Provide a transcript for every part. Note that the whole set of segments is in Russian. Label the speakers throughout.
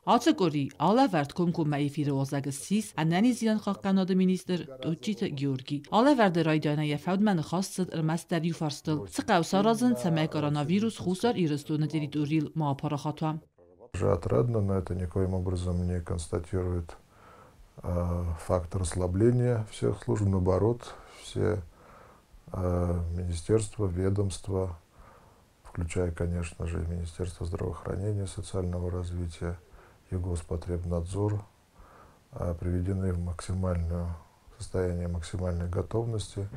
Speaker 1: Ացկորի ալավարդ կոմկոմայի ֆիրոզագսիս անանի զիան խաղկանոդը մինիստր Տոչիտ Գյորգի ալավարդը ռայդյանը եւ հաուդմանը խաստդ ըրմաստար յուֆարստլ ցկավսարազն ցմե коронавирус խուսար իրստոնը территориил маапарахатва.
Speaker 2: Отрадно, но это никоим образом не констатирует факт расслабления всех служб, наоборот, все министерства, ведомства, включая, конечно же, Министерство здравоохранения, социального развития и Госпотребнадзор, приведены в состояние максимальной готовности,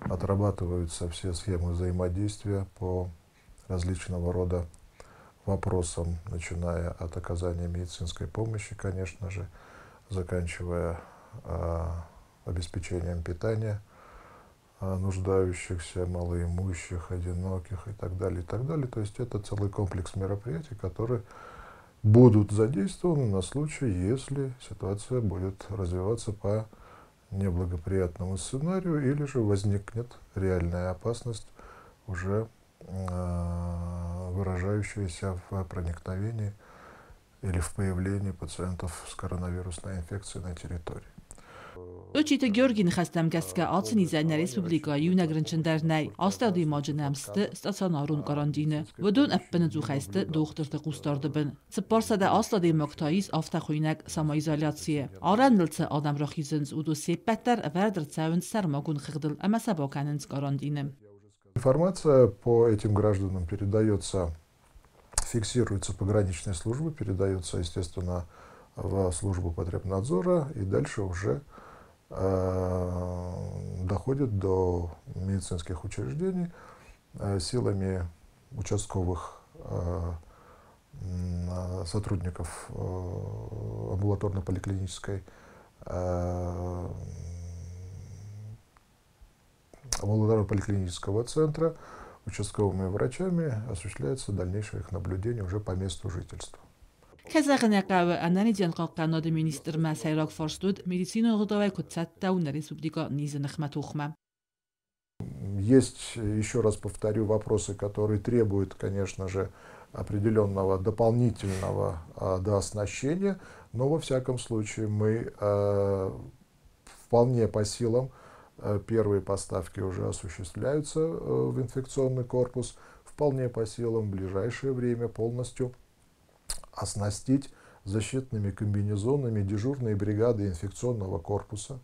Speaker 2: отрабатываются все схемы взаимодействия по различного рода вопросам, начиная от оказания медицинской помощи, конечно же, заканчивая обеспечением питания нуждающихся, малоимущих, одиноких и так далее, и так далее. То есть это целый комплекс мероприятий, которые будут задействованы на случай, если ситуация будет развиваться по неблагоприятному сценарию или же возникнет реальная опасность, уже выражающаяся в проникновении или в появлении пациентов с коронавирусной инфекцией на территории.
Speaker 1: Տոչիտը Գյորգին խաստամ կասկա ացնի զայնա ռեսպուբլիկայի ունագրնչնդարնայ աստադի մաջնամստը ստացանարուն կարանդինը վդուն əppını ծուխայստը դողտırdı qustardыбın Ծպարսada աստադի մոկտայիս ավտախույնակ самоизоляция Արանլցը адам ռոխիզնց ուդու սեպպətər վարդրցավն սարմագուն խղդıl ամասաբոկանınց կարանդինը.
Speaker 2: Информация по этим гражданам фиксируется пограничной службой, передается, естественно, в службу потребнадзора и дальше уже доходит до медицинских учреждений силами участковых сотрудников амбулаторно-поликлинического центра, участковыми врачами осуществляется дальнейшее их наблюдение уже по месту жительства.
Speaker 1: Քեզաղնյակավը անանիդյան խաղկանոդը մինիստր մասայրակ ֆորստուդ медицину ғդավայ կուտсаттауна республика низанахматухма.
Speaker 2: Есть, еще раз повторю, вопросы, которые требуют, конечно же, определенного дополнительного дооснащения, но во всяком случае мы вполне по силам, первые поставки уже осуществляются в инфекционный корпус, вполне по силам в ближайшее время полностью оснастить защитными комбинезонами дежурные бригады инфекционного корпуса.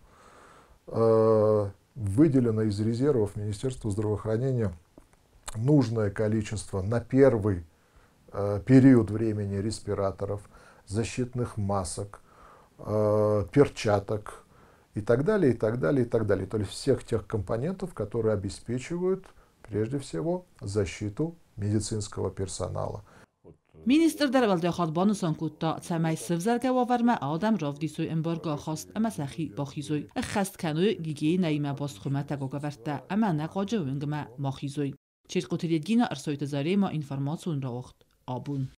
Speaker 2: Выделено из резервов Министерства здравоохранения нужное количество на первый период времени респираторов, защитных масок, перчаток и так далее, и так далее, и так далее. То есть всех тех компонентов, которые обеспечивают прежде всего защиту медицинского персонала.
Speaker 1: Minister Darvaldekhad Banusan kutta Tsamay Sivzarga varma Adam Ravdisoy embargo khast amasaxi baxizoy khast kanoy gigi naima basxumata gogaverta amana qajowingma maxizoy Çirqotiledgina arsoytazarema informatsiyon raoxt abun